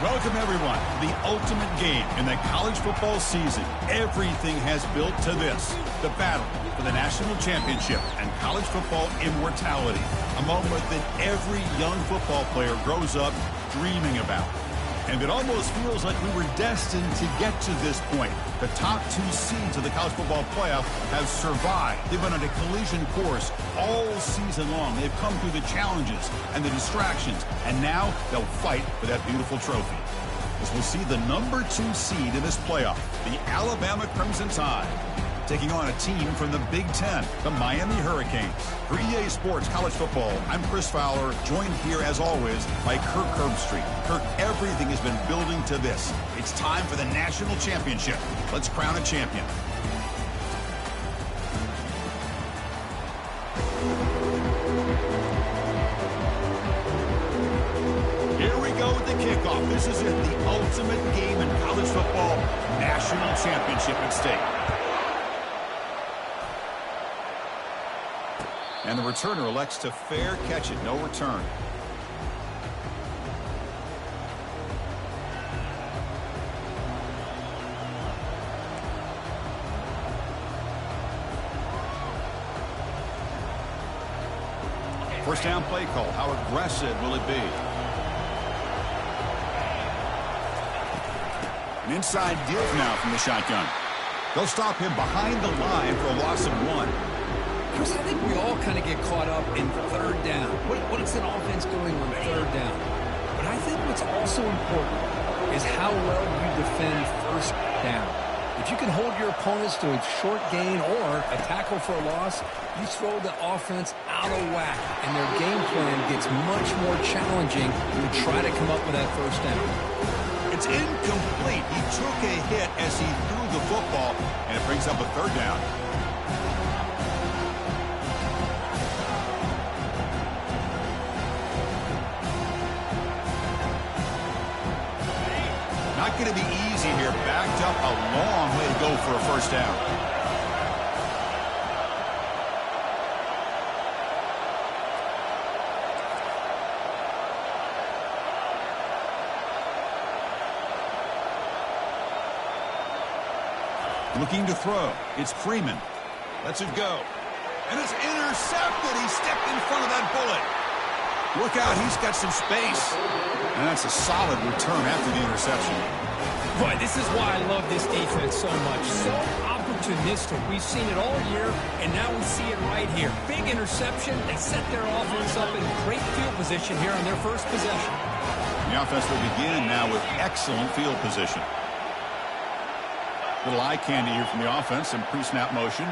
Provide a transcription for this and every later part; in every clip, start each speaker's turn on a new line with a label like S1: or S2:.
S1: Welcome, everyone, to the ultimate game in the college football season. Everything has built to this, the battle for the national championship and college football immortality, a moment that every young football player grows up dreaming about. And it almost feels like we were destined to get to this point. The top two seeds of the college football playoff have survived. They've been on a collision course all season long. They've come through the challenges and the distractions, and now they'll fight for that beautiful trophy. As we'll see the number 2 seed in this playoff, the Alabama Crimson Tide, taking on a team from the Big Ten, the Miami Hurricanes. For EA Sports College Football, I'm Chris Fowler, joined here as always by Kirk Herbstreit. Kirk, everything has been building to this. It's time for the national championship. Let's crown a champion. Here we go with the kickoff. This is it, the ultimate game in college football, national championship at stake. And the returner elects to fair catch it. No return. First down play call. How aggressive will it be? An inside give now from the shotgun. They'll stop him behind the line for a loss of 1.
S2: Chris, I think we all kind of get caught up in third down. What is an offense doing on third down? But I think what's also important is how well you defend first down. If you can hold your opponents to a short gain or a tackle for a loss, you throw the offense out of whack, and their game plan gets much more challenging to try to come up with that first down.
S1: It's incomplete. He took a hit as he threw the football, and it brings up a third down. Not going to be easy here. Backed up, a long way to go for a first down. Looking to throw. It's Freeman. Lets it go. And it's intercepted. He stepped in front of that bullet. Look out, he's got some space. And that's a solid return after the interception.
S3: Boy, this is why I love this defense so much. So opportunistic. We've seen it all year, and now we see it right here. Big interception. They set their offense up in great field position here on their first possession.
S1: The offense will begin now with excellent field position. Little eye candy here from the offense in pre-snap motion.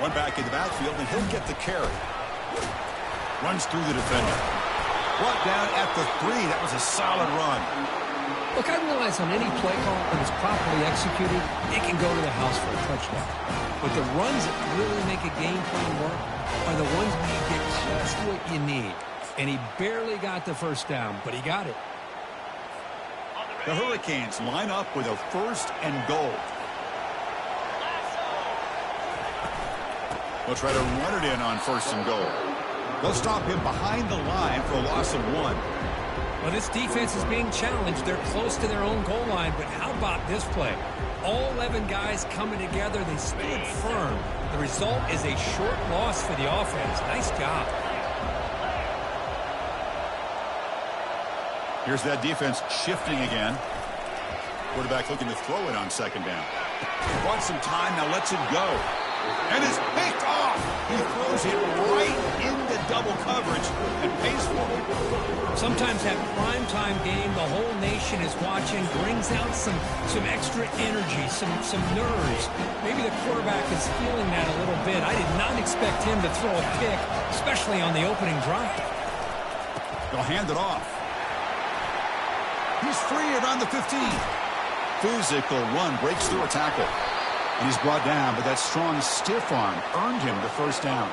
S1: One back in the backfield, and he'll get the carry. Runs through the defender. Brought down at the 3. That was a solid run.
S2: Look, I realize on any play call, when it's properly executed, it can go to the house for a touchdown. But the runs that really make a game plan work are the ones where you get just what you need. And he barely got the first down, but he got it.
S1: The Hurricanes line up with a 1st and goal. They'll try to run it in on 1st and goal. They'll stop him behind the line for a loss of 1.
S3: Well, this defense is being challenged. They're close to their own goal line, but how about this play? All 11 guys coming together. They stood firm. The result is a short loss for the offense. Nice job.
S1: Here's that defense shifting again. Quarterback looking to throw it on 2nd down. Bought some time, now lets it go. And it's picked off. He throws it right into double coverage and pays for it.
S3: Sometimes that primetime game, the whole nation is watching, brings out some extra energy, some nerves. Maybe the quarterback is feeling that a little bit. I did not expect him to throw a pick, especially on the opening drive.
S1: They'll hand it off. He's free around the 15. Physical run, breaks through a tackle. And he's brought down, but that strong stiff arm earned him the first down.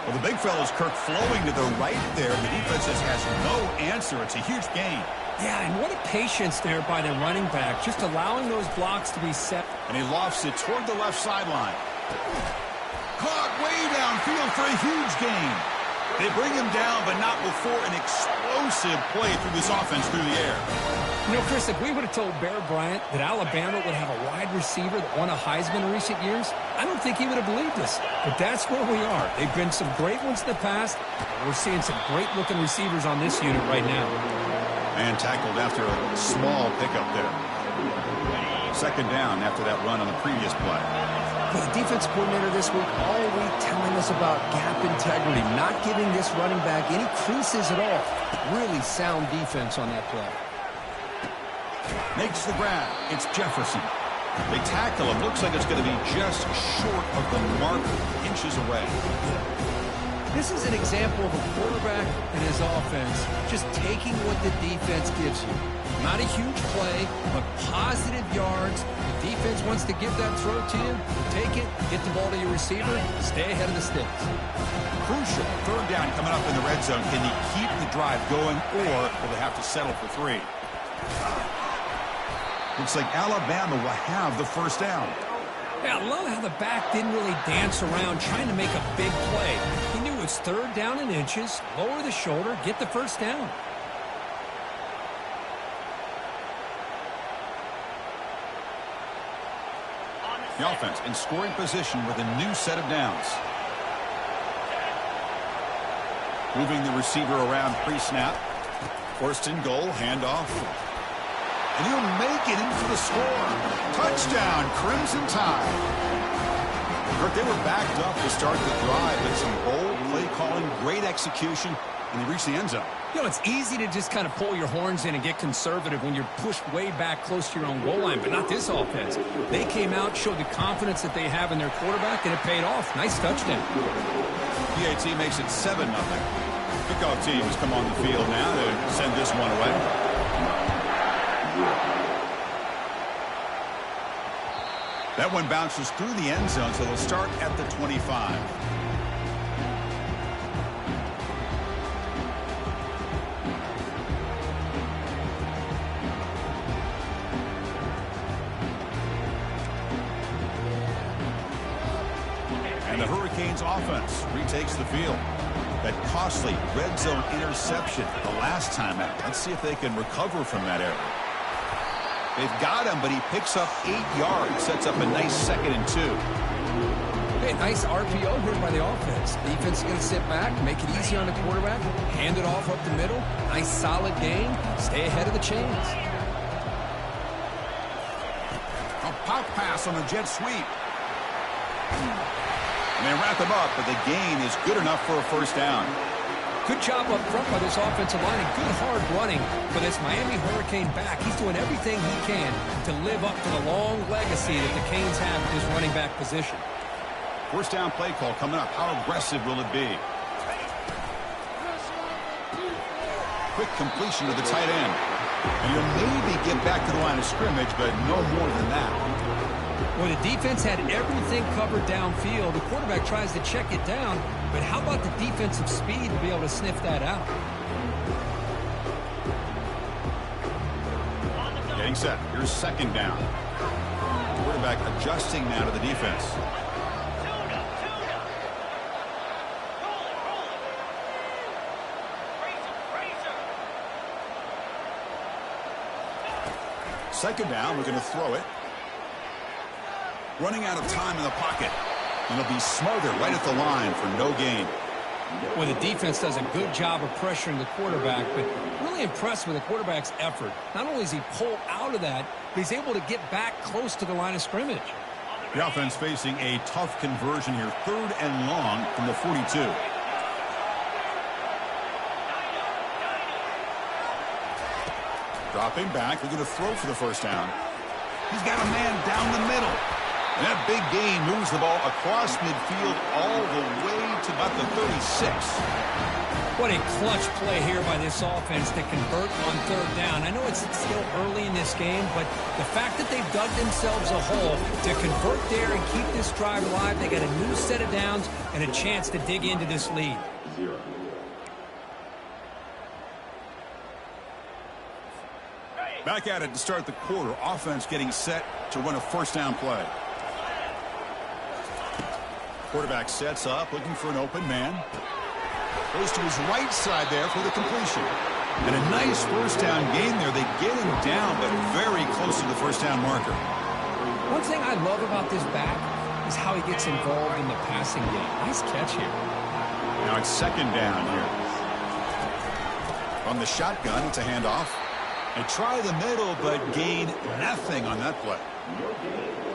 S1: Well, the big fella's Kirk flowing to the right there. The defense just has no answer. It's a huge gain.
S3: Yeah, and what a patience there by the running back, just allowing those blocks to be set.
S1: And he lofts it toward the left sideline. Caught way downfield for a huge gain. They bring him down, but not before an explosive explosive play through this offense through the air.
S3: You know, Chris, if we would have told Bear Bryant that Alabama would have a wide receiver that won a Heisman in recent years, I don't think he would have believed us. But that's where we are. They've been some great ones in the past. We're seeing some great-looking receivers on this unit right now.
S1: And tackled after a small pickup there. Second down after that run on the previous play.
S2: Well, the defense coordinator this week all week telling us about gap integrity, not giving this running back any creases at all. Really sound defense on that play.
S1: Makes the grab. It's Jefferson. They tackle him. Looks like it's going to be just short of the mark, inches away.
S2: This is an example of a quarterback and his offense just taking what the defense gives you. Not a huge play, but positive yards. The defense wants to give that throw to you. Take it, get the ball to your receiver, stay ahead of the sticks.
S1: Crucial. Third down coming up in the red zone. Can they keep the drive going, or will they have to settle for 3? Looks like Alabama will have the first down.
S3: Yeah, I love how the back didn't really dance around trying to make a big play. He knew it's third down in inches, lower the shoulder, get the first down.
S1: The offense in scoring position with a new set of downs. Moving the receiver around pre-snap. First and goal, handoff. And he'll make it in for the score. Touchdown, Crimson Tide. They were backed up to start the drive, but some bold play calling, great execution, and they reached the end zone.
S3: You know, it's easy to just kind of pull your horns in and get conservative when you're pushed way back close to your own goal line, but not this offense. They came out, showed the confidence that they have in their quarterback, and it paid off. Nice touchdown.
S1: PAT makes it 7-0. Kickoff teams come on the field now to send this one away. That one bounces through the end zone, so they'll start at the 25. And the Hurricanes offense retakes the field. That costly red zone interception the last time out. Let's see if they can recover from that error. They've got him, but he picks up 8 yards. Sets up a nice 2nd and 2.
S2: Okay, nice RPO here by the offense. Defense is going to sit back, make it easy on the quarterback, hand it off up the middle. Nice solid game. Stay ahead of the chains.
S1: A pop pass on a jet sweep. And they wrap him up, but the gain is good enough for a first down.
S3: Good job up front by this offensive line and good hard running for this Miami Hurricane back. He's doing everything he can to live up to the long legacy that the Canes have at this running back position.
S1: First down play call coming up. How aggressive will it be? Quick completion to the tight end. And he'll maybe get back to the line of scrimmage, but no more than that.
S3: Well, the defense had everything covered downfield. The quarterback tries to check it down, but how about the defensive speed to be able to sniff that out?
S1: Getting set. Here's second down. Quarterback adjusting now to the defense. Second down, we're going to throw it. Running out of time in the pocket. And it'll be smothered right at the line for no gain.
S3: Well, the defense does a good job of pressuring the quarterback, but really impressed with the quarterback's effort. Not only is he pulled out of that, but he's able to get back close to the line of scrimmage.
S1: The offense facing a tough conversion here. 3rd and long from the 42. Dropping back. They're going to throw for the first down. He's got a man down the middle. And that big gain moves the ball across midfield all the way to about the 36.
S3: What a clutch play here by this offense to convert on 3rd down. I know it's still early in this game, but the fact that they've dug themselves a hole to convert there and keep this drive alive, they got a new set of downs and a chance to dig into this lead.
S1: Back at it to start the quarter. Offense getting set to run a first down play. Quarterback sets up, looking for an open man. Goes to his right side there for the completion. And a nice first down gain there. They get him down, but very close to the first down marker.
S3: One thing I love about this back is how he gets involved in the passing game. Nice catch here.
S1: Now it's second down here. From the shotgun, it's a handoff. They try the middle, but gain nothing on that play.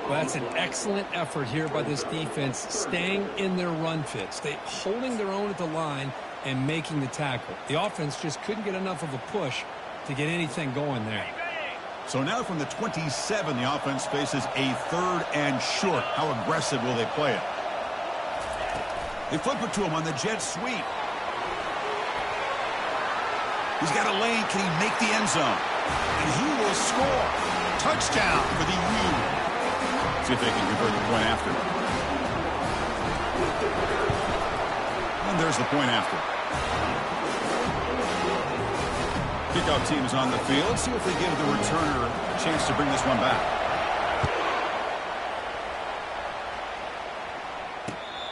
S3: Well, that's an excellent effort here by this defense, staying in their run fits. They holding their own at the line and making the tackle. The offense just couldn't get enough of a push to get anything going there.
S1: So now from the 27, the offense faces a third and short. How aggressive will they play it? They flip it to him on the jet sweep. He's got a lane. Can he make the end zone? And he will score. Touchdown for the U. See if they can convert the point after. And there's the point after. Kickoff team is on the field. See if they give the returner a chance to bring this one back.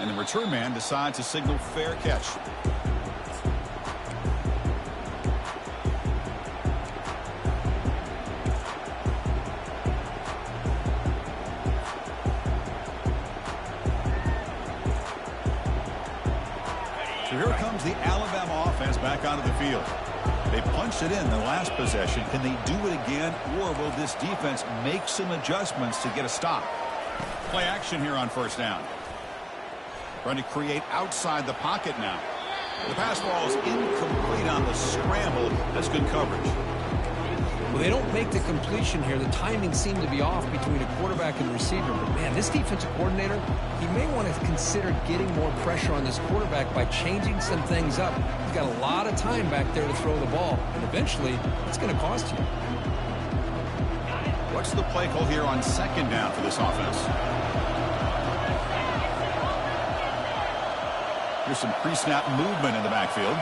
S1: And the return man decides to signal fair catch. So here comes the Alabama offense back onto the field. They punched it in the last possession. Can they do it again, or will this defense make some adjustments to get a stop? Play action here on first down. Trying to create outside the pocket now. The pass ball is incomplete on the scramble. That's good coverage.
S3: Well, they don't make the completion here. The timing seemed to be off between a quarterback and the receiver. But, man, this defensive coordinator, he may want to consider getting more pressure on this quarterback by changing some things up. He's got a lot of time back there to throw the ball, and eventually it's going to cost you.
S1: What's the play call here on second down for this offense? Here's some pre-snap movement in the backfield.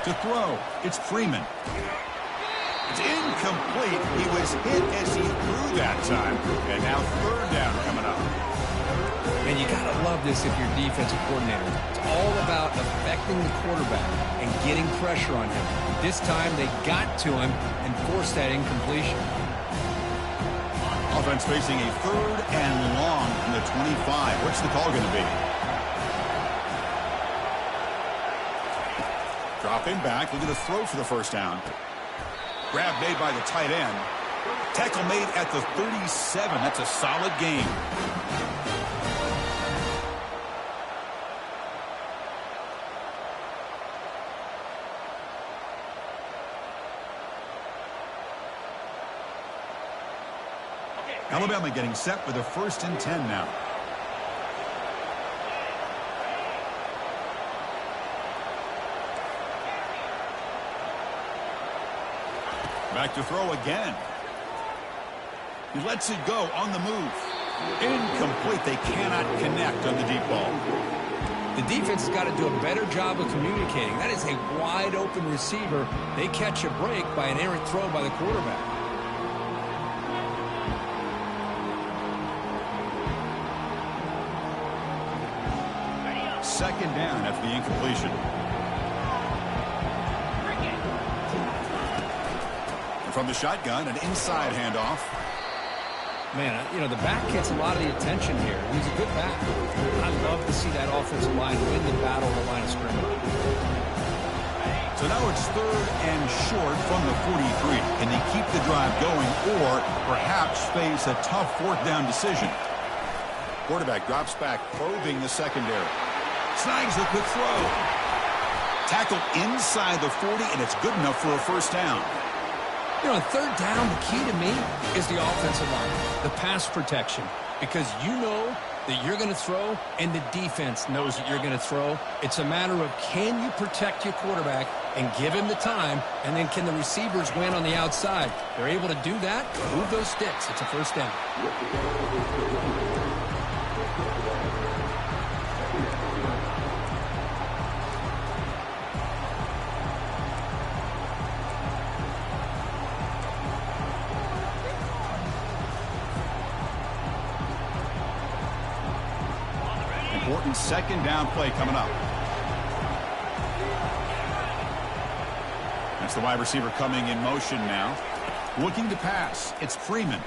S1: To throw, it's Freeman. It's incomplete. He was hit as he threw that time. And now third down coming up.
S3: And you got to love this if you're defensive coordinator. It's all about affecting the quarterback and getting pressure on him. This time they got to him and forced that incompletion.
S1: Offense facing a third and long from the 25. What's the call going to be? Dropping back, looking to throw for the first down. Grab made by the tight end. Tackle made at the 37. That's a solid gain. Alabama getting set for the 1st and 10 now. Back to throw again. He lets it go on the move. Incomplete. They cannot connect on the deep ball.
S3: The defense has got to do a better job of communicating. That is a wide open receiver. They catch a break by an errant throw by the quarterback.
S1: Second down after the incompletion. From the shotgun, an inside handoff.
S3: Man, you know, the back gets a lot of the attention here. He's a good back. I love to see that offensive line win the battle on the line of scrimmage.
S1: So now it's third and short from the 43. Can they keep the drive going or perhaps face a tough fourth down decision? Quarterback drops back, probing the secondary. Snags the quick throw. Tackle inside the 40, and it's good enough for a first down.
S3: You know, on third down, the key to me is the offensive line, the pass protection, because you know that you're going to throw and the defense knows that you're going to throw. It's a matter of can you protect your quarterback and give him the time, and then can the receivers win on the outside? They're able to do that, move those sticks. It's a first down.
S1: Important second down play coming up. And That's the wide receiver coming in motion now. Looking to pass. It's Freeman.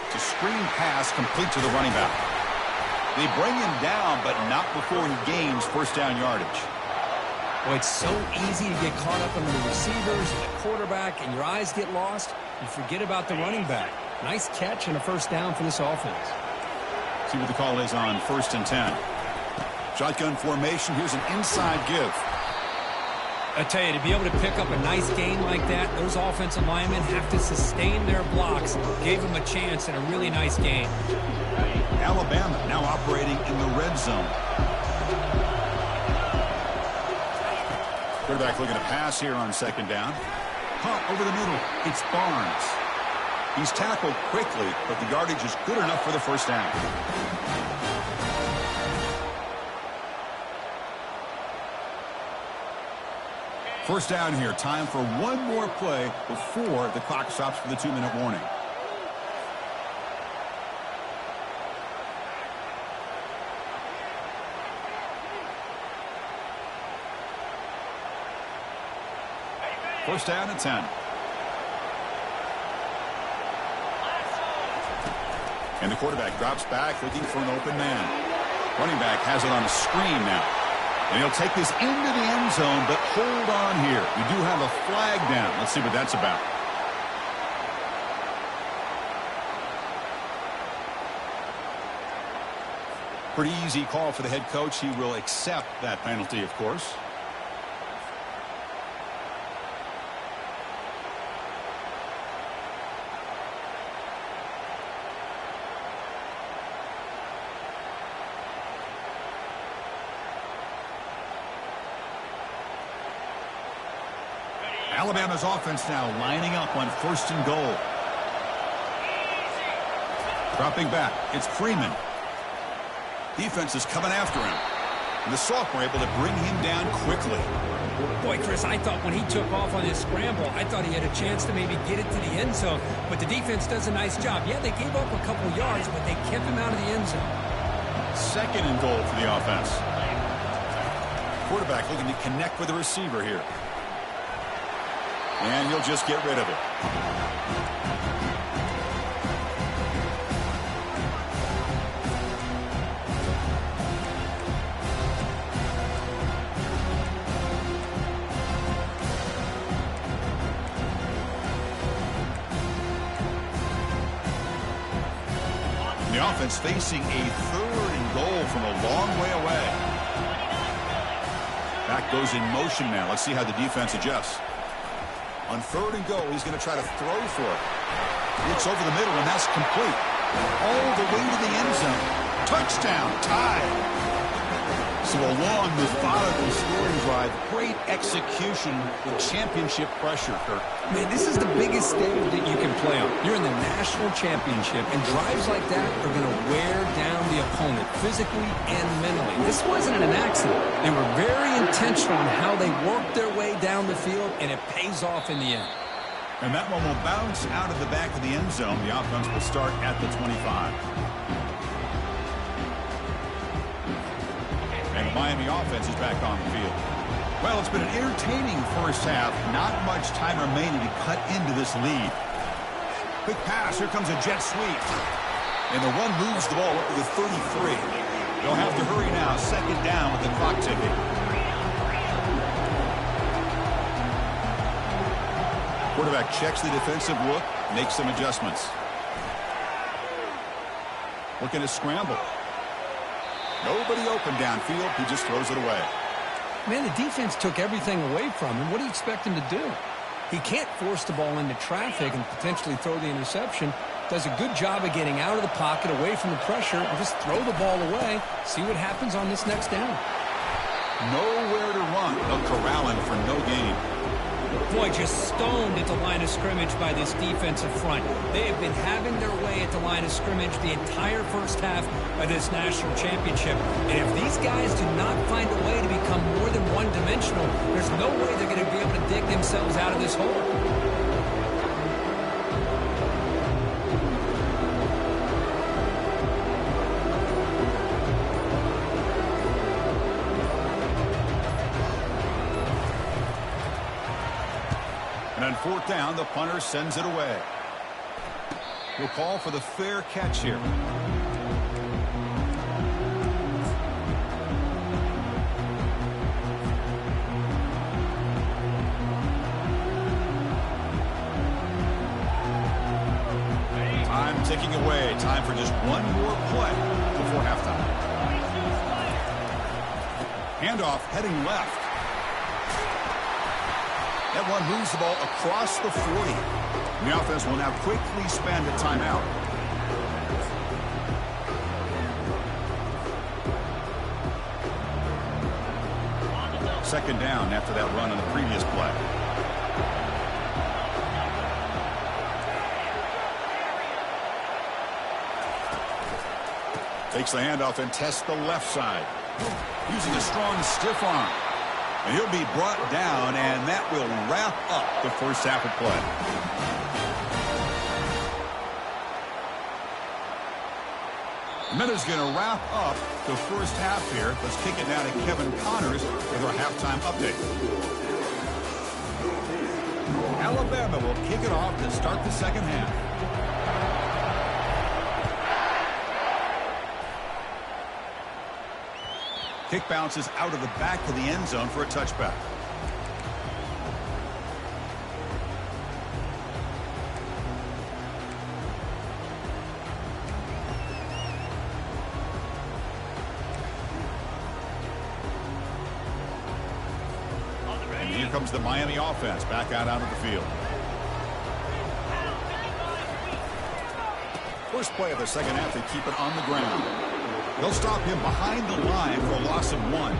S1: It's a screen pass complete to the running back. They bring him down, but not before he gains first down yardage.
S2: Well, it's so easy to get caught up in the receivers and the quarterback, and your eyes get lost. You forget about the running back. Nice catch and a first down for this offense.
S1: See what the call is on 1st and 10. Shotgun formation. Here's an inside give.
S3: I tell you, to be able to pick up a nice gain like that, those offensive linemen have to sustain their blocks. Gave them a chance and a really nice gain.
S1: Alabama now operating in the red zone. Quarterback looking to pass here on 2nd down. Punt over the middle. It's Barnes. He's tackled quickly, but the yardage is good enough for the first down. First down here. Time for one more play before the clock stops for the 2-minute warning. First down at 10. And the quarterback drops back looking for an open man. Running back has it on a screen now. And he'll take this into the end zone, but hold on here. We do have a flag down. Let's see what that's about. Pretty easy call for the head coach. He will accept that penalty, of course. Alabama's offense now lining up on 1st and goal. Dropping back. It's Freeman. Defense is coming after him. And the sophomore able to bring him down quickly.
S3: Boy, Chris, I thought when he took off on his scramble, I thought he had a chance to maybe get it to the end zone. But the defense does a nice job. Yeah, they gave up a couple yards, but they kept him out of the end zone.
S1: 2nd and goal for the offense. Quarterback looking to connect with the receiver here. And he'll just get rid of it. The offense facing a 3rd and goal from a long way away. Back goes in motion now. Let's see how the defense adjusts. On 3rd and goal, he's going to try to throw for it. Looks over the middle, and that's complete. All the way to the end zone. Touchdown, tied. So a long, methodical scoring drive. Great execution with championship pressure, Kirk.
S2: Man, this is the biggest stage that you can play on. You're in the national championship, and drives like that are going to wear down the opponent physically and mentally. This wasn't an accident. They were very intentional in how they worked their way down the field, and it pays off in the end.
S1: And that one will bounce out of the back of the end zone. The offense will start at the 25. And the Miami offense is back on the field. Well, it's been an entertaining first half. Not much time remaining to cut into this lead. Quick pass. Here comes a jet sweep. And the run moves the ball up to the 33. They'll have to hurry now. 2nd down with the clock ticking. Quarterback checks the defensive look, makes some adjustments. Looking to scramble. Nobody open downfield. He just throws it away.
S2: Man, the defense took everything away from him. What do you expect him to do? He can't force the ball into traffic and potentially throw the interception. Does a good job of getting out of the pocket, away from the pressure, and just throw the ball away. See what happens on this next down.
S1: Nowhere to run. They'll corral him for no gain.
S3: Boy, just stoned at the line of scrimmage by this defensive front. They have been having their way at the line of scrimmage the entire first half of this national championship. And if these guys do not find a way to become more than one-dimensional, there's no way they're going to be able to dig themselves out of this hole.
S1: 4th down, the punter sends it away. He'll call for the fair catch here. Time ticking away. Time for just one more play before halftime. Handoff heading left. That one moves the ball across the 40. The offense will now quickly spend a timeout. Second down after that run on the previous play. Takes the handoff and tests the left side. Using a strong stiff arm. And he'll be brought down, and that will wrap up the first half of play. The minute's going to wrap up the first half here. Let's kick it now to Kevin Connors with our halftime update. Alabama will kick it off to start the second half. Kick bounces out of the back of the end zone for a touchback. And here comes the Miami offense back out onto the field. First play of the second half, they keep it on the ground. They'll stop him behind the line for a loss of 1.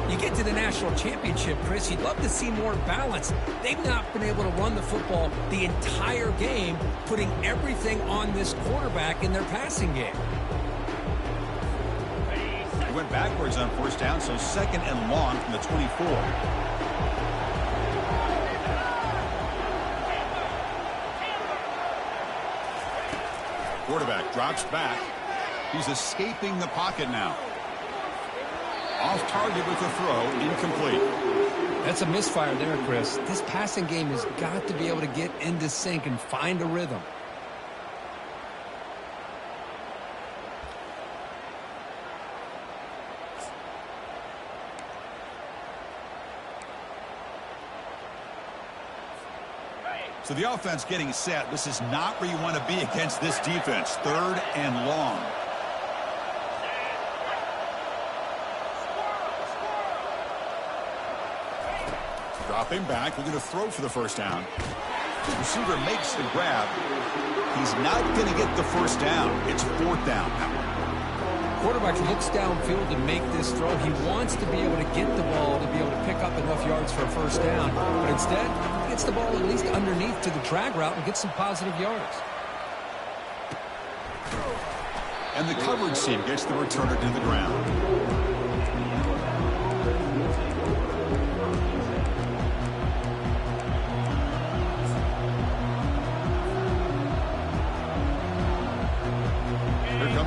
S3: You get to the national championship, Chris, you'd love to see more balance. They've not been able to run the football the entire game, putting everything on this quarterback in their passing game.
S1: He went backwards on first down, so second and long from the 24. Quarterback drops back. He's escaping the pocket now. Off target with the throw, incomplete.
S3: That's a misfire there, Chris. This passing game has got to be able to get into sync and find a rhythm.
S1: So the offense getting set. This is not where you want to be against this defense. 3rd and long. Dropping back, we're going to throw for the first down. The receiver makes the grab. He's not going to get the first down. It's 4th down now.
S3: Quarterback looks downfield to make this throw. He wants to be able to get the ball to be able to pick up enough yards for a first down. But instead, he gets the ball at least underneath to the drag route and gets some positive yards.
S1: And the coverage team gets the returner to the ground.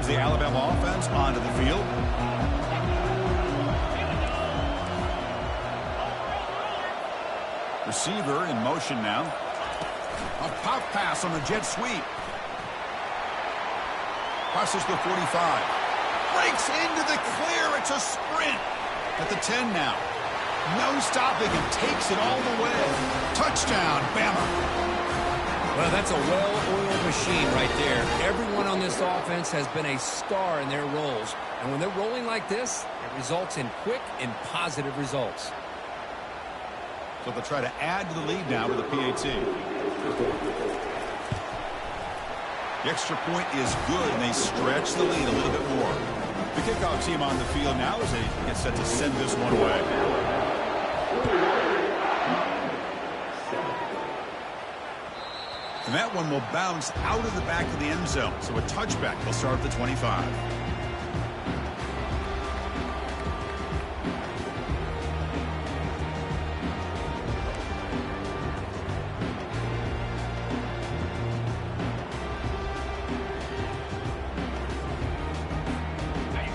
S1: The Alabama offense onto the field. Receiver in motion now. A pop pass on the jet sweep. Crosses the 45. Breaks into the clear. It's a sprint at the 10 now. No stopping and takes it all the way. Touchdown, Bama.
S3: Well, that's a well-oiled machine right there. Everyone on this offense has been a star in their roles. And when they're rolling like this, it results in quick and positive results.
S1: So they'll try to add to the lead now with a PAT. The extra point is good, and they stretch the lead a little bit more. The kickoff team on the field now as they get set to send this one away. And that one will bounce out of the back of the end zone. So a touchback will start at the 25.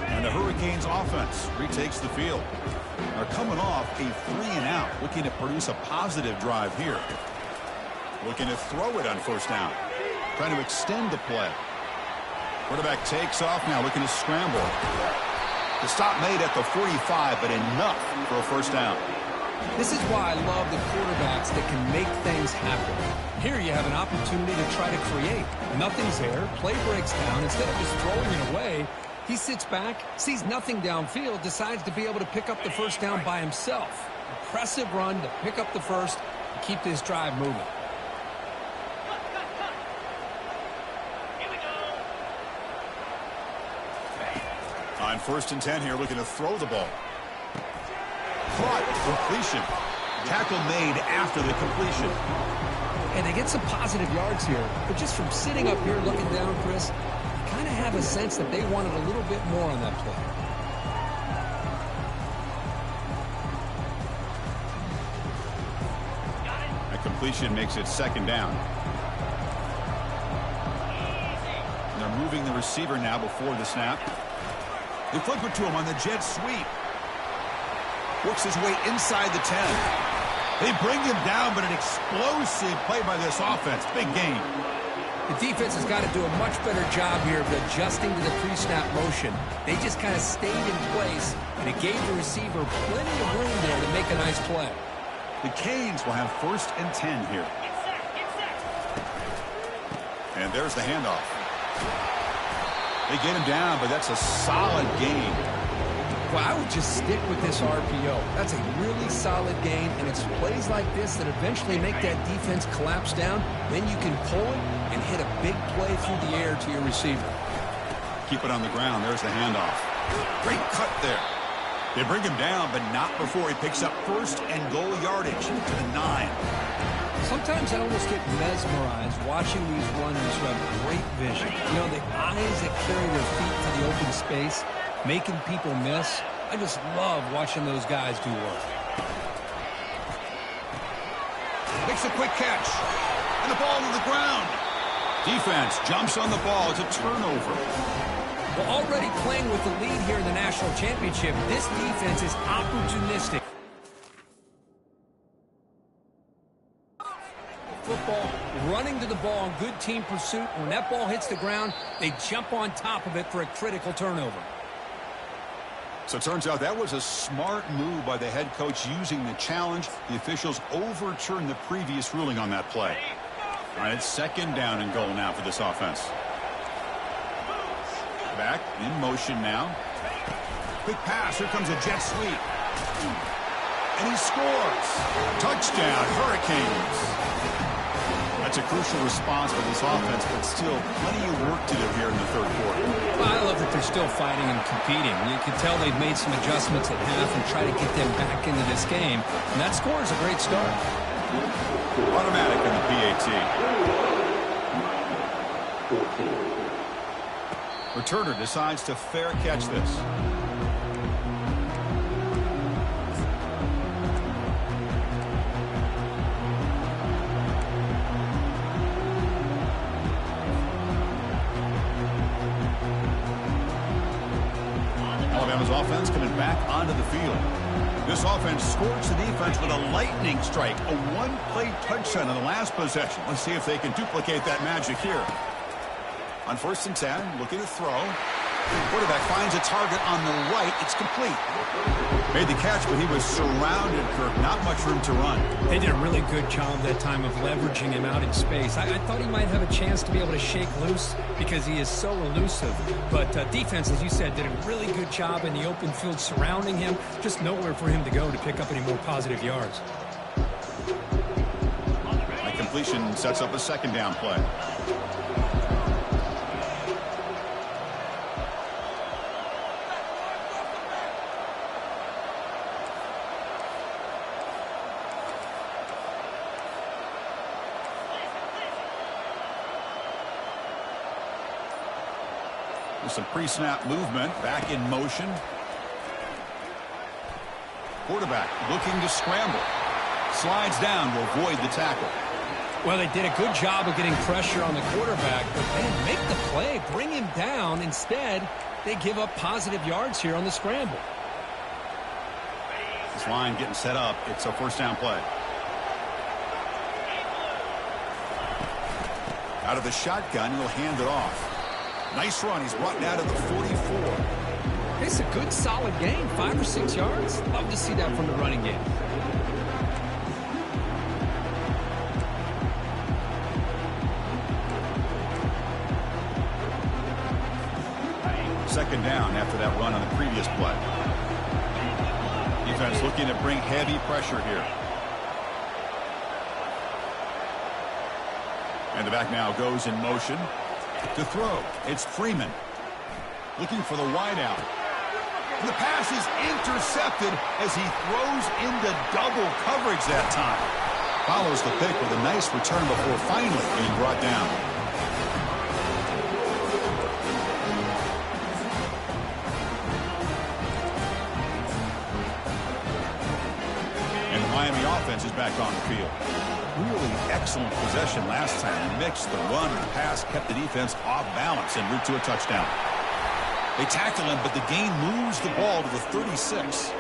S1: And the Hurricanes offense retakes the field. They're coming off a 3-and-out, looking to produce a positive drive here. Looking to throw it on first down. Trying to extend the play. Quarterback takes off now, looking to scramble. The stop made at the 45, but enough for a first down.
S2: This is why I love the quarterbacks that can make things happen. Here you have an opportunity to try to create. Nothing's there. Play breaks down. Instead of just throwing it away, he sits back, sees nothing downfield, decides to be able to pick up the first down by himself. Impressive run to pick up the first and keep this drive moving.
S1: On 1st and 10 here, looking to throw the ball. Caught, completion. Tackle made after the completion.
S2: And they get some positive yards here, but just from sitting up here looking down, Chris, you kind of have a sense that they wanted a little bit more on that play.
S1: That completion makes it 2nd down. And they're moving the receiver now before the snap. They flip it to him on the jet sweep. Works his way inside the 10. They bring him down, but an explosive play by this offense. Big gain.
S2: The defense has got to do a much better job here of adjusting to the pre-snap motion. They just kind of stayed in place, and it gave the receiver plenty of room there to make a nice play.
S1: The Canes will have 1st and 10 here. And there's the handoff. They get him down, but that's a solid gain.
S2: Well, I would just stick with this RPO. That's a really solid gain, and it's plays like this that eventually make that defense collapse down. Then you can pull it and hit a big play through the air to your receiver.
S1: Keep it on the ground. There's the handoff. Great cut there. They bring him down, but not before he picks up 1st and goal yardage to the 9.
S2: Sometimes I almost get mesmerized watching these runners who have great vision. You know, the eyes that carry their feet to the open space, making people miss. I just love watching those guys do work.
S1: Makes a quick catch. And the ball to the ground. Defense jumps on the ball. It's a turnover.
S2: Well, already playing with the lead here in the national championship, this defense is opportunistic. Football, running to the ball in good team pursuit. When that ball hits the ground, they jump on top of it for a critical turnover.
S1: So it turns out that was a smart move by the head coach using the challenge. The officials overturned the previous ruling on that play. All right, it's 2nd down and goal now for this offense. Back in motion now. Quick pass. Here comes a jet sweep. And he scores. Touchdown, Hurricanes. That's a crucial response for this offense, but still plenty of work to do here in the 3rd quarter.
S2: Well, I love that they're still fighting and competing. You can tell they've made some adjustments at half and try to get them back into this game. And that score is a great start.
S1: Automatic in the PAT. Returner decides to fair catch this. Alabama's offense coming back onto the field. This offense scorched the defense with a lightning strike, a one-play touchdown in the last possession. Let's see if they can duplicate that magic here. On 1st and 10, looking to throw. The quarterback finds a target on the right. It's complete. Made the catch, but he was surrounded, Kirk. Not much room to run.
S3: They did a really good job that time of leveraging him out in space. I thought he might have a chance to be able to shake loose because he is so elusive. But defense, as you said, did a really good job in the open field surrounding him. Just nowhere for him to go to pick up any more positive yards.
S1: The completion sets up a 2nd down play. Some pre-snap movement, back in motion. Quarterback looking to scramble. Slides down to avoid the tackle.
S2: Well, they did a good job of getting pressure on the quarterback, but they didn't make the play, bring him down. Instead, they give up positive yards here on the scramble.
S1: This line getting set up. It's a 1st down play. Out of the shotgun, he'll hand it off. Nice run. He's brought down to the 44.
S2: It's a good, solid game. 5 or 6 yards. Love to see that from the running game.
S1: Second down after that run on the previous play. Defense looking to bring heavy pressure here. And the back now goes in motion to throw. It's Freeman looking for the wideout. And the pass is intercepted as he throws into double coverage that time. Follows the pick with a nice return before finally being brought down. And the Miami offense is back on the field. Really excellent possession last time. They mixed the run and the pass, kept the defense off balance en route to a touchdown. They tackle him, but the gain moves the ball to the 36.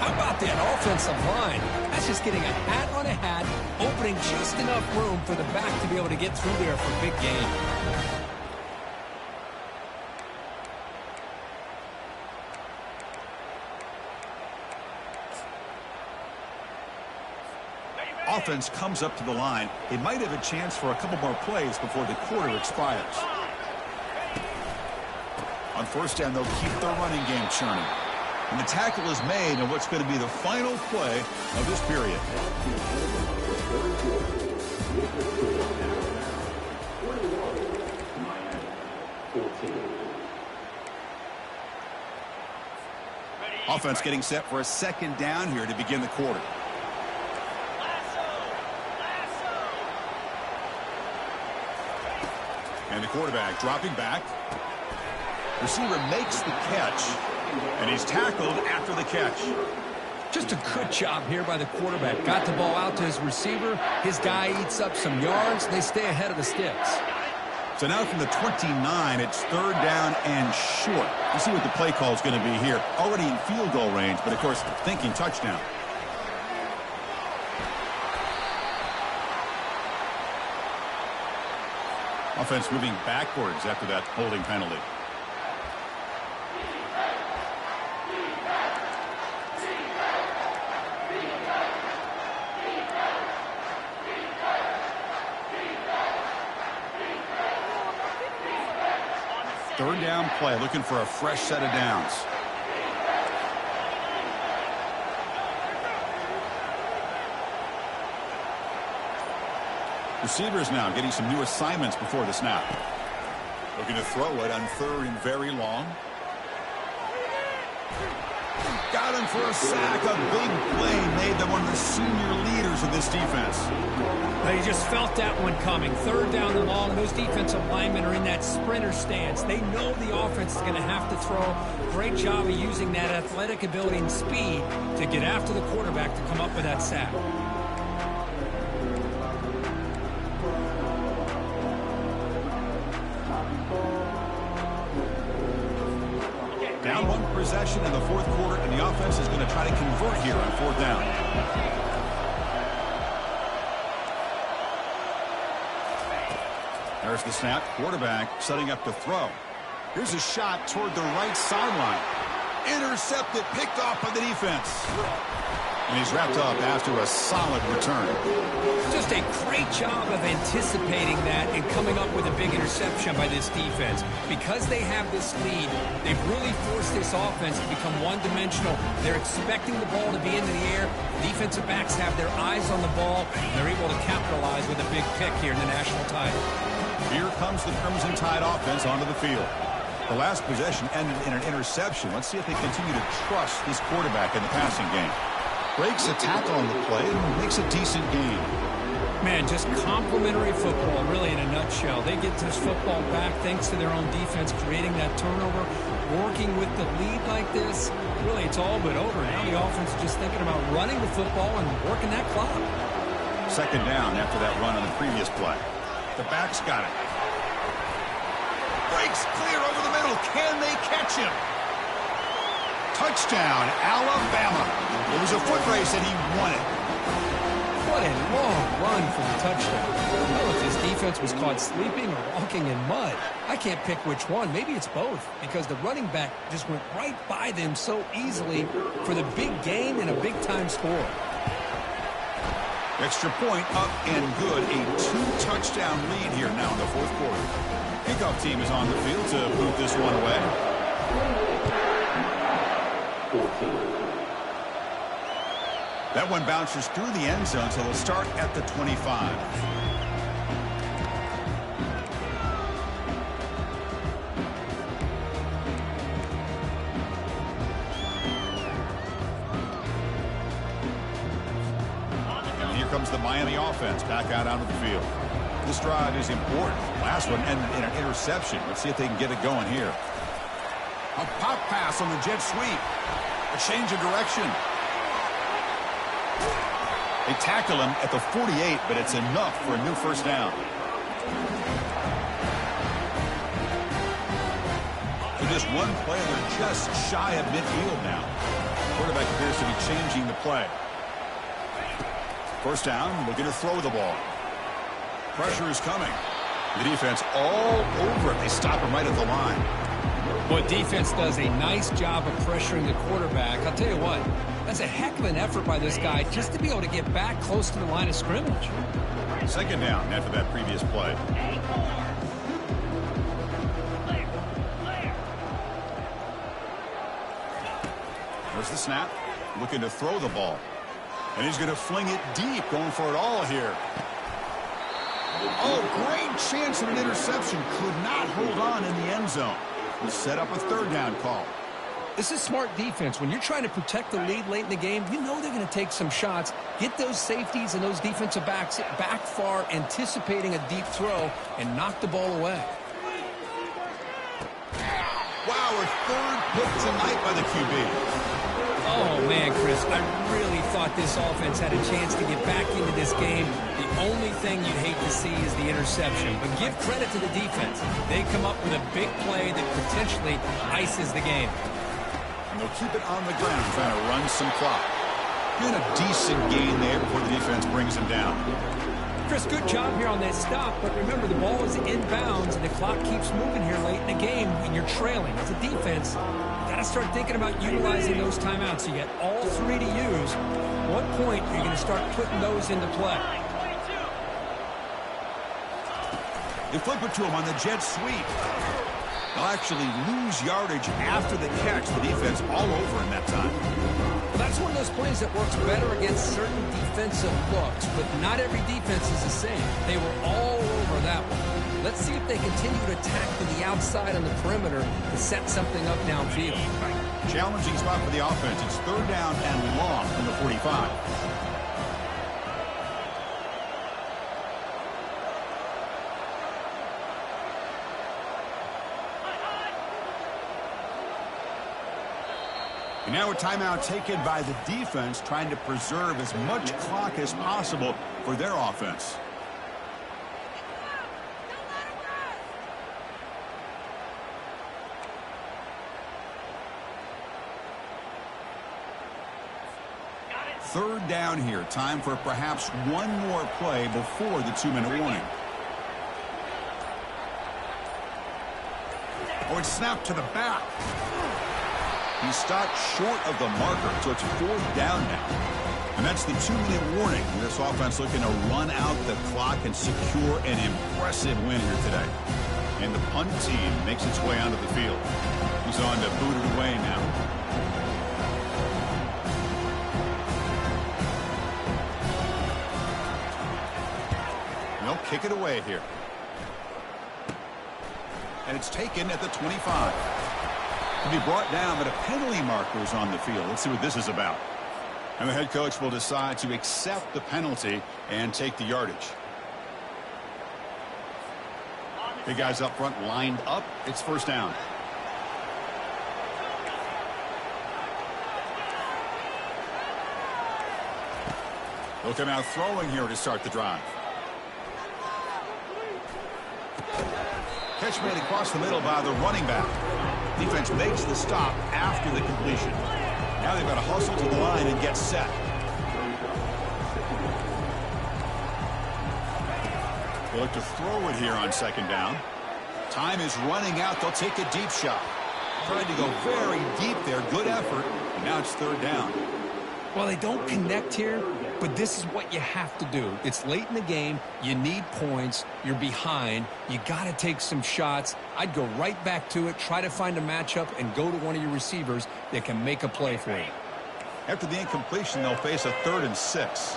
S2: How about that offensive line? That's just getting a hat on a hat, opening just enough room for the back to be able to get through there for big gain.
S1: Offense comes up to the line. They might have a chance for a couple more plays before the quarter expires. On first down, they'll keep their running game churning. And the tackle is made on what's going to be the final play of this period. Offense getting set for a second down here to begin the quarter. And the quarterback dropping back. Receiver makes the catch, and he's tackled after the catch.
S2: Just a good job here by the quarterback. Got the ball out to his receiver. His guy eats up some yards. They stay ahead of the sticks.
S1: So now from the 29, it's third down and short. You see what the play call is going to be here. Already in field goal range, but of course thinking touchdown. Offense moving backwards after that holding penalty. Third down play, looking for a fresh set of downs. Receivers now getting some new assignments before the snap. Looking to throw it on third and very long. Got him for a sack. A big play made them one of the senior leaders of this defense.
S3: They just felt that one coming. Third down and long. Those defensive linemen are in that sprinter stance. They know the offense is going to have to throw. Great job of using that athletic ability and speed to get after the quarterback to come up with that sack.
S1: Down one possession in the fourth quarter, and the offense is going to try to convert here on fourth down. There's the snap. Quarterback setting up to throw. Here's a shot toward the right sideline. Intercepted, picked off by the defense. And he's wrapped up after a solid return.
S3: Just a great job of anticipating that and coming up with a big interception by this defense. Because they have this lead, they've really forced this offense to become one-dimensional. They're expecting the ball to be into the air. Defensive backs have their eyes on the ball, and they're able to capitalize with a big pick here in the national title.
S1: Here comes the Crimson Tide offense onto the field. The last possession ended in an interception. Let's see if they continue to trust this quarterback in the passing game. Breaks a tackle on the play and makes a decent gain.
S3: Man, just complimentary football, really, in a nutshell. They get this football back thanks to their own defense, creating that turnover, working with the lead like this. Really, it's all but over. Now the offense is just thinking about running the football and working that clock.
S1: Second down after that run on the previous play. The back's got it. Breaks clear over the middle. Can they catch him? Touchdown, Alabama. It was a foot race and he won it.
S3: What a long run for the touchdown. I don't know if his defense was caught sleeping or walking in mud. I can't pick which one. Maybe it's both, because the running back just went right by them so easily for the big gain and a big-time score.
S1: Extra point up and good. A 2-touchdown lead here now in the fourth quarter. Kickoff team is on the field to boot this one away.
S4: 14.
S1: That one bounces through the end zone, so they'll start at the 25. And here comes the Miami offense back out onto the field. This drive is important. Last one ended in an interception. Let's see if they can get it going here. A pop pass on the jet sweep. A change of direction. They tackle him at the 48, but it's enough for a new first down. So just one play, they're just shy of midfield now. Quarterback appears to be changing the play. First down, looking to throw the ball. Pressure is coming. The defense all over it. They stop him right at the line.
S3: Well, defense does a nice job of pressuring the quarterback. I'll tell you what, that's a heck of an effort by this guy just to be able to get back close to the line of scrimmage.
S1: Second down after that previous play. There's the snap. Looking to throw the ball. And he's going to fling it deep, going for it all here. Oh, great chance of an interception. Could not hold on in the end zone. We'll set up a third down call.
S3: This is smart defense. When you're trying to protect the lead late in the game, you know they're going to take some shots, get those safeties and those defensive backs back far, anticipating a deep throw, and knock the ball away.
S1: Wow, a third pick tonight by the QB.
S3: Oh, man, Chris, I really thought this offense had a chance to get back into this game. The only thing you'd hate to see is the interception. But give credit to the defense. They come up with a big play that potentially ices the game.
S1: And they'll keep it on the ground, trying to run some clock. Doing a decent gain there before the defense brings him down.
S3: Chris, good job here on that stop, but remember, the ball is inbounds, and the clock keeps moving here late in the game when you're trailing. As a defense, you got to start thinking about utilizing those timeouts. You got all three to use. At what point are you going to start putting those into play?
S1: They flip it to him on the jet sweep. They'll actually lose yardage after the catch. The defense all over in that time.
S3: Well, that's one of those plays that works better against certain defensive looks, but not every defense is the same. They were all over that one. Let's see if they continue to attack to the outside on the perimeter to set something up downfield.
S1: Challenging spot for the offense. It's third down and long from the 45. And now a timeout taken by the defense, trying to preserve as much clock as possible for their offense. Third down here. Time for perhaps one more play before the 2-minute warning. Oh, it's snapped to the back. He stopped short of the marker, so it's fourth down now. And that's the 2-minute warning. This offense looking to run out the clock and secure an impressive win here today. And the punt team makes its way onto the field. He's on to boot it away now. They'll kick it away here. And it's taken at the 25. To be brought down, but a penalty marker is on the field. Let's see what this is about. And the head coach will decide to accept the penalty and take the yardage. Big guys up front lined up. It's first down. They'll come out throwing here to start the drive. Catch made across the middle by the running back. Defense makes the stop after the completion. Now they've got to hustle to the line and get set. They look to throw it here on second down. Time is running out. They'll take a deep shot. Tried to go very deep there. Good effort. And now it's third down.
S2: Well, they don't connect here, but this is what you have to do. It's late in the game. You need points. You're behind. You got to take some shots. I'd go right back to it, try to find a matchup, and go to one of your receivers that can make a play for you.
S1: After the incompletion, they'll face a 3rd and 6.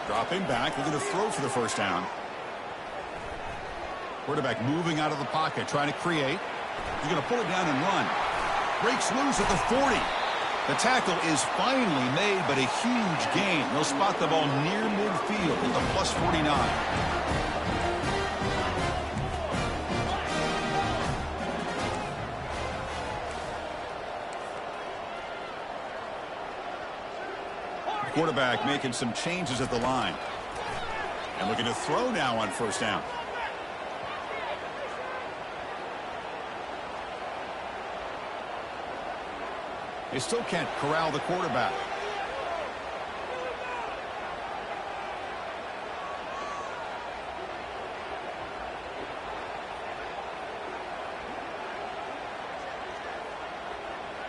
S1: Dropping back. They're going to throw for the first down. Quarterback moving out of the pocket, trying to create. He's going to pull it down and run. Breaks loose at the 40. The tackle is finally made, but a huge gain. They'll spot the ball near midfield at the plus 49. Quarterback making some changes at the line. And looking to throw now on first down. They still can't corral the quarterback.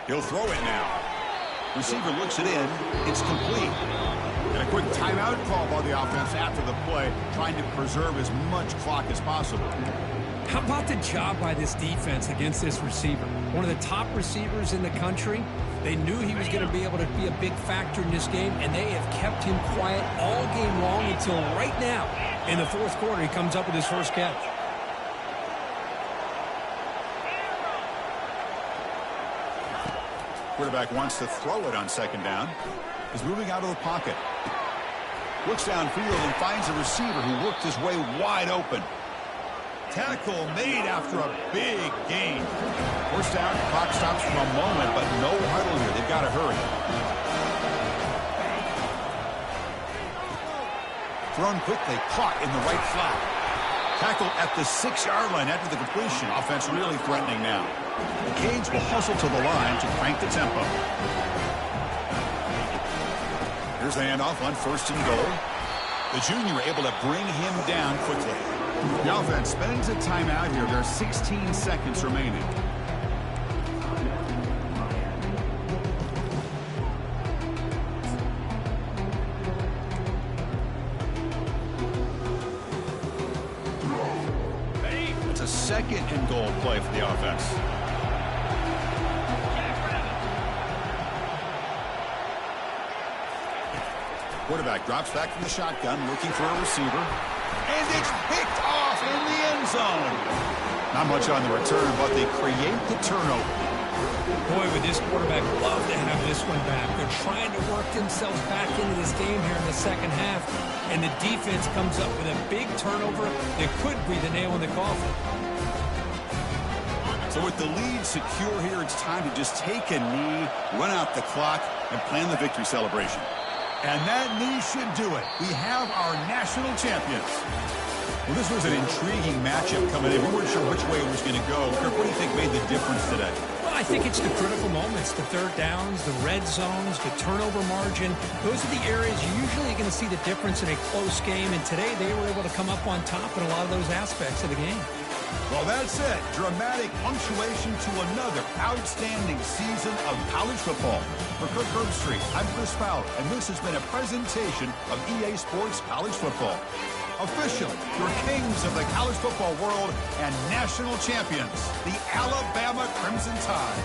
S1: He'll throw it now. Receiver looks it in. It's complete. And a quick timeout call by the offense after the play, trying to preserve as much clock as possible.
S3: How about the job by this defense against this receiver? One of the top receivers in the country. They knew he was going to be able to be a big factor in this game, and they have kept him quiet all game long until right now. In the fourth quarter, he comes up with his first catch.
S1: Quarterback wants to throw it on second down. He's moving out of the pocket. Looks downfield and finds a receiver who worked his way wide open. Tackle made after a big gain. First down, clock stops for a moment, but no huddle here. They've got to hurry. Thrown quickly, caught in the right flat. Tackle at the 6-yard line after the completion. Offense really threatening now. The Canes will hustle to the line to crank the tempo. Here's the handoff on first and goal. The junior able to bring him down quickly. The offense spends a timeout here. There are 16 seconds remaining. It's a second and goal play for the offense. Quarterback drops back from the shotgun, looking for a receiver. And it's picked off in the end zone. Not much on the return, but they create the turnover.
S3: Boy, would this quarterback love to have this one back. They're trying to work themselves back into this game here in the second half, and the defense comes up with a big turnover that could be the nail in the coffin.
S1: So with the lead secure here, it's time to just take a knee, run out the clock, and plan the victory celebration. And that knee should do it. We have our national champions. Well, this was an intriguing matchup coming in. We weren't sure which way it was going to go. Kirk, what do you think made the difference today?
S3: Well, I think it's the critical moments, the third downs, the red zones, the turnover margin. Those are the areas you're usually going to see the difference in a close game. And today they were able to come up on top in a lot of those aspects of the game.
S1: Well, that's it. Dramatic punctuation to another outstanding season of college football. For Kirk Herbstreit, I'm Chris Fowler, and this has been a presentation of EA Sports College Football. Officially, your kings of the college football world and national champions, the Alabama Crimson Tide.